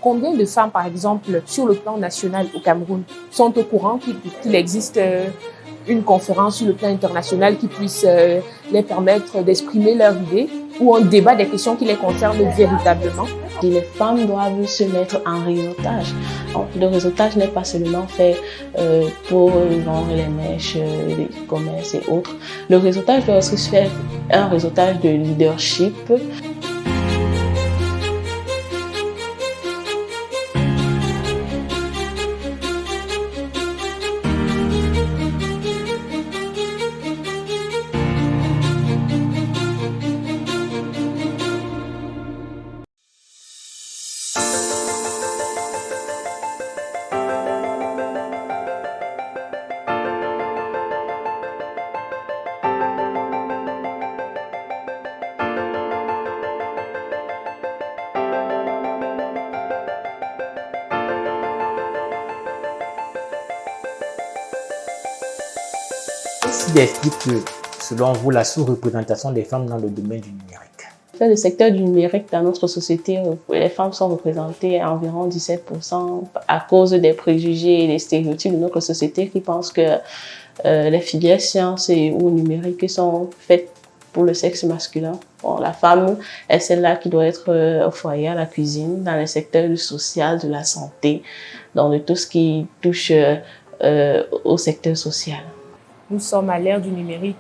Combien de femmes, par exemple, sur le plan national au Cameroun, sont au courant qu'il existe une conférence sur le plan international qui puisse les permettre d'exprimer leurs idées ou un débat des questions qui les concernent véritablement? Et les femmes doivent se mettre en réseautage. Le réseautage n'est pas seulement fait pour vendre les mèches, les commerces et autres. Le réseautage doit aussi se faire un réseautage de leadership. Qu'est-ce qui explique que, selon vous, la sous-représentation des femmes dans le domaine du numérique? Le secteur du numérique dans notre société, les femmes sont représentées à environ 17% à cause des préjugés et des stéréotypes de notre société qui pensent que les filières sciences ou numériques sont faites pour le sexe masculin. Bon, la femme est celle-là qui doit être au foyer, à la cuisine, dans les secteurs du social, de la santé, dans tout ce qui touche au secteur social. Nous sommes à l'ère du numérique.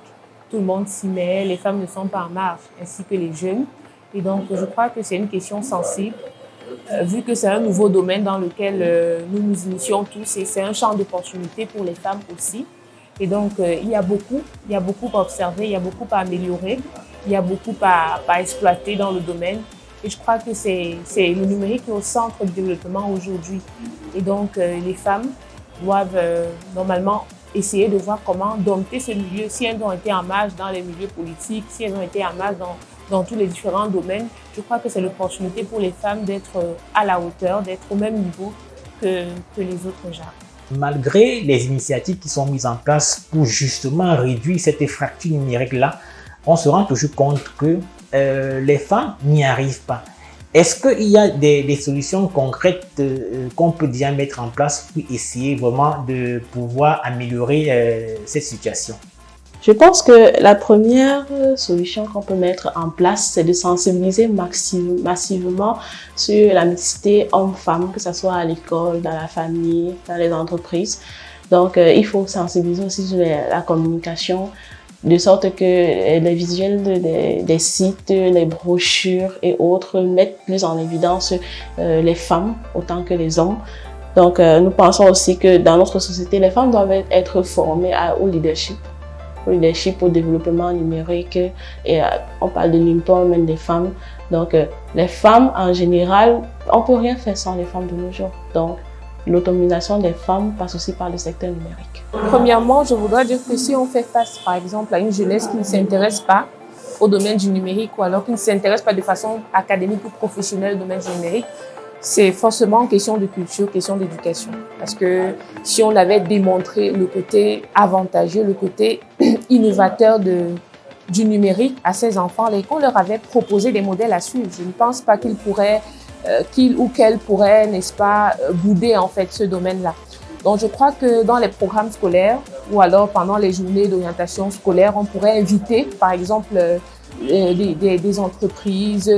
Tout le monde s'y met, les femmes ne sont pas en marge, ainsi que les jeunes. Et donc, je crois que c'est une question sensible, vu que c'est un nouveau domaine dans lequel nous nous initions tous et c'est un champ d'opportunité pour les femmes aussi. Et donc, il y a beaucoup à observer, il y a beaucoup à améliorer, il y a beaucoup à exploiter dans le domaine. Et je crois que c'est le numérique qui est au centre du développement aujourd'hui. Et donc, les femmes doivent normalement essayer de voir comment dompter ce milieu, si elles ont été en marge dans les milieux politiques, si elles ont été en marge dans tous les différents domaines. Je crois que c'est l'opportunité pour les femmes d'être à la hauteur, d'être au même niveau que les autres genres. Malgré les initiatives qui sont mises en place pour justement réduire cette fracture numérique-là, on se rend toujours compte que les femmes n'y arrivent pas. Est-ce qu'il y a des solutions concrètes qu'on peut déjà mettre en place pour essayer vraiment de pouvoir améliorer cette situation? Je pense que la première solution qu'on peut mettre en place, c'est de sensibiliser massivement sur la mixité homme-femme, que ce soit à l'école, dans la famille, dans les entreprises. Donc, il faut sensibiliser aussi sur la communication, de sorte que les visuels des sites, les brochures et autres mettent plus en évidence les femmes autant que les hommes. Donc, nous pensons aussi que dans notre société, les femmes doivent être formées au leadership, au développement numérique. Et on parle de l'empowerment des femmes. Donc, les femmes en général, on ne peut rien faire sans les femmes de nos jours. Donc, l'autonomisation des femmes passe aussi par le secteur numérique. Premièrement, je voudrais dire que si on fait face, par exemple, à une jeunesse qui ne s'intéresse pas au domaine du numérique ou alors qui ne s'intéresse pas de façon académique ou professionnelle au domaine du numérique, c'est forcément une question de culture, question d'éducation. Parce que si on avait démontré le côté avantageux, le côté innovateur du numérique à ces enfants, et qu'on leur avait proposé des modèles à suivre, je ne pense pas qu'ils pourraient qu'il ou qu'elle pourrait, n'est-ce pas, bouder en fait ce domaine-là. Donc je crois que dans les programmes scolaires ou alors pendant les journées d'orientation scolaire, on pourrait inviter par exemple des entreprises,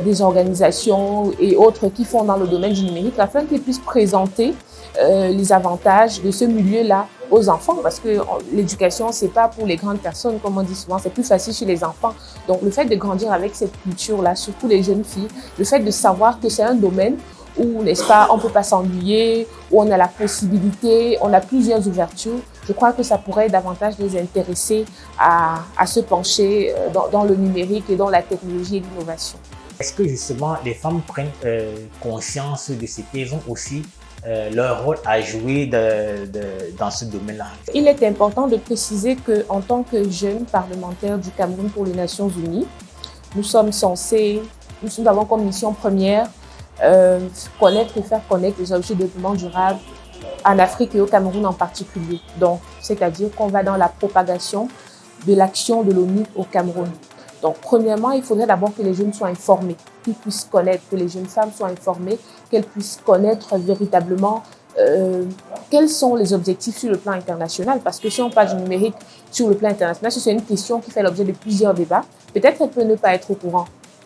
des organisations et autres qui font dans le domaine du numérique afin qu'ils puissent présenter les avantages de ce milieu-là aux enfants, parce que l'éducation, c'est pas pour les grandes personnes, comme on dit souvent, c'est plus facile chez les enfants. Donc, le fait de grandir avec cette culture-là, surtout les jeunes filles, le fait de savoir que c'est un domaine où, n'est-ce pas, on peut pas s'ennuyer, où on a la possibilité, on a plusieurs ouvertures, je crois que ça pourrait davantage les intéresser à se pencher dans le numérique et dans la technologie et l'innovation. Est-ce que justement les femmes prennent conscience de ce qu'elles ont aussi leur rôle à jouer dans ce domaine-là? Il est important de préciser qu'en tant que jeune parlementaire du Cameroun pour les Nations Unies, nous avons comme mission première connaître et faire connaître les objectifs de développement durable en Afrique et au Cameroun en particulier. Donc, c'est-à-dire qu'on va dans la propagation de l'action de l'ONU au Cameroun. Donc, premièrement, il faudrait d'abord que les jeunes soient informés, qu'ils puissent connaître, que les jeunes femmes soient informées qu'elles puissent connaître véritablement quels sont les objectifs sur le plan international. Parce que si on parle du numérique sur le plan international, c'est une question qui fait l'objet de plusieurs débats. Peut-être qu'elle peut ne pas être au courant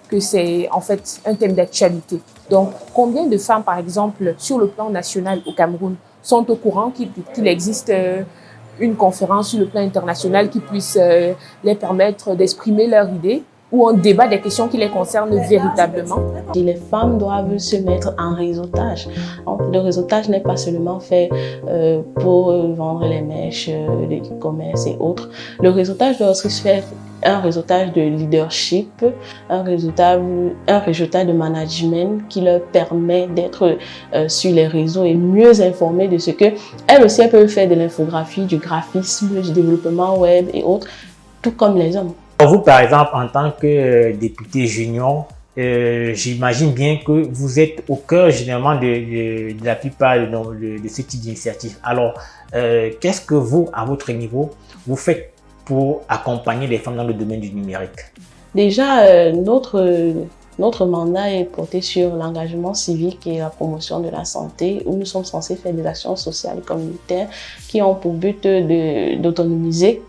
que c'est en fait un thème d'actualité. Donc, combien de femmes, par exemple, sur le plan national au Cameroun, sont au courant qu'il existe une conférence sur le plan international qui puisse les permettre d'exprimer leurs idées ou un débat des questions qui les concernent véritablement. Les femmes doivent se mettre en réseautage. Donc, le réseautage n'est pas seulement fait pour vendre les mèches, le e-commerce et autres. Le réseautage doit aussi se faire un réseautage de leadership, un réseautage de management qui leur permet d'être sur les réseaux et mieux informées de ce que elles aussi elles peuvent faire de l'infographie, du graphisme, du développement web et autres, tout comme les hommes. Vous, par exemple, en tant que député junior, j'imagine bien que vous êtes au cœur généralement de la plupart de ce type d'initiative. Alors, qu'est-ce que vous, à votre niveau, vous faites pour accompagner les femmes dans le domaine du numérique? Déjà, notre mandat est porté sur l'engagement civique et la promotion de la santé, où nous sommes censés faire des actions sociales et communautaires qui ont pour but d'autonomiser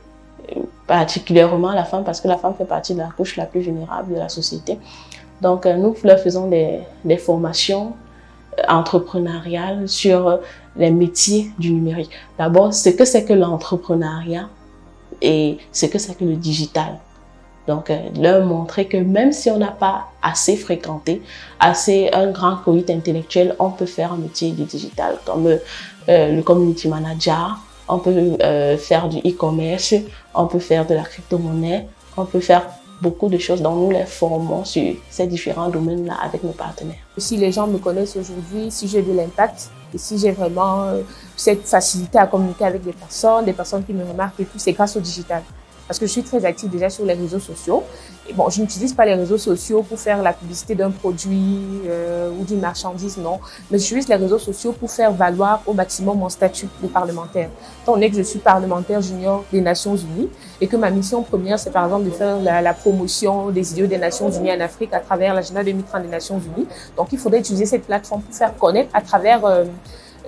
particulièrement la femme, parce que la femme fait partie de la couche la plus vulnérable de la société. Donc, nous leur faisons des formations entrepreneuriales sur les métiers du numérique. D'abord, ce que c'est que l'entrepreneuriat et ce que c'est que le digital. Donc, leur montrer que même si on n'a pas assez fréquenté, un grand coït intellectuel, on peut faire un métier du digital, comme le community manager, on peut faire du e-commerce, on peut faire de la crypto-monnaie, on peut faire beaucoup de choses dont nous les formons sur ces différents domaines-là avec nos partenaires. Si les gens me connaissent aujourd'hui, si j'ai de l'impact et si j'ai vraiment cette facilité à communiquer avec des personnes qui me remarquent et tout, c'est grâce au digital. Parce que je suis très active déjà sur les réseaux sociaux. Et bon, je n'utilise pas les réseaux sociaux pour faire la publicité d'un produit ou d'une marchandise, non. Mais j'utilise les réseaux sociaux pour faire valoir au maximum mon statut de parlementaire. Étant donné que je suis parlementaire junior des Nations Unies et que ma mission première, c'est par exemple de faire la promotion des idéaux des Nations Unies en Afrique à travers l'agenda 2030 des Nations Unies. Donc, il faudrait utiliser cette plateforme pour faire connaître à travers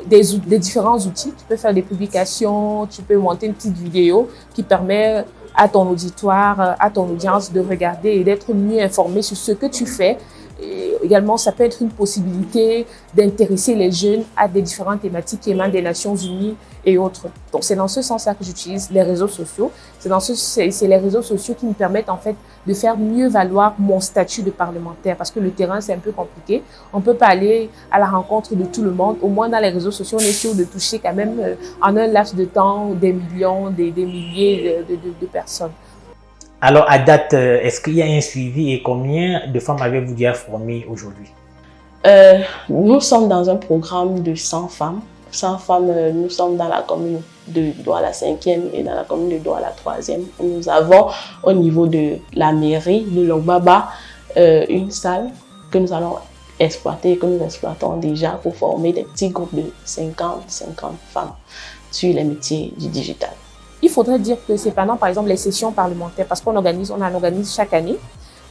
des différents outils. Tu peux faire des publications, tu peux monter une petite vidéo qui permet à ton auditoire, à ton audience de regarder et d'être mieux informé sur ce que tu fais. Et également, ça peut être une possibilité d'intéresser les jeunes à des différentes thématiques qui émanent des Nations Unies et autres. Donc, c'est dans ce sens-là que j'utilise les réseaux sociaux. C'est les réseaux sociaux qui me permettent en fait de faire mieux valoir mon statut de parlementaire parce que le terrain, c'est un peu compliqué. On ne peut pas aller à la rencontre de tout le monde. Au moins, dans les réseaux sociaux, on est sûr de toucher quand même en un laps de temps des millions, des milliers de personnes. Alors, à date, est-ce qu'il y a un suivi et combien de femmes avez-vous déjà formées aujourd'hui? Nous sommes dans un programme de 100 femmes. 100 femmes, nous sommes dans la commune de Douala 5e et dans la commune de Douala 3e. Nous avons au niveau de la mairie de Longbaba une salle que nous allons exploiter, que nous exploitons déjà pour former des petits groupes de 50 femmes sur les métiers du digital. Il faudrait dire que c'est pendant, par exemple, les sessions parlementaires, parce qu'on en organise chaque année.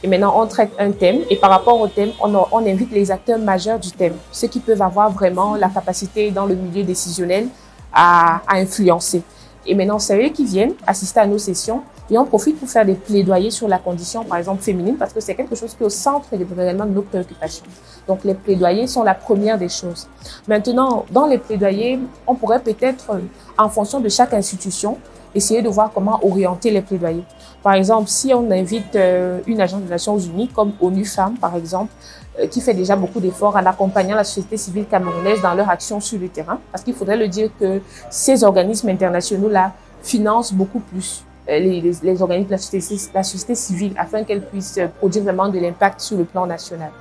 Et maintenant, on traite un thème. Et par rapport au thème, on invite les acteurs majeurs du thème, ceux qui peuvent avoir vraiment la capacité dans le milieu décisionnel à influencer. Et maintenant, c'est eux qui viennent assister à nos sessions et on profite pour faire des plaidoyers sur la condition, par exemple, féminine, parce que c'est quelque chose qui est au centre réellement de nos préoccupations. Donc, les plaidoyers sont la première des choses. Maintenant, dans les plaidoyers, on pourrait peut-être, en fonction de chaque institution, essayer de voir comment orienter les plaidoyers. Par exemple, si on invite une agence des Nations Unies, comme ONU Femmes, par exemple, qui fait déjà beaucoup d'efforts en accompagnant la société civile camerounaise dans leur action sur le terrain, parce qu'il faudrait le dire que ces organismes internationaux-là financent beaucoup plus les organismes de la société civile afin qu'elles puissent produire vraiment de l'impact sur le plan national.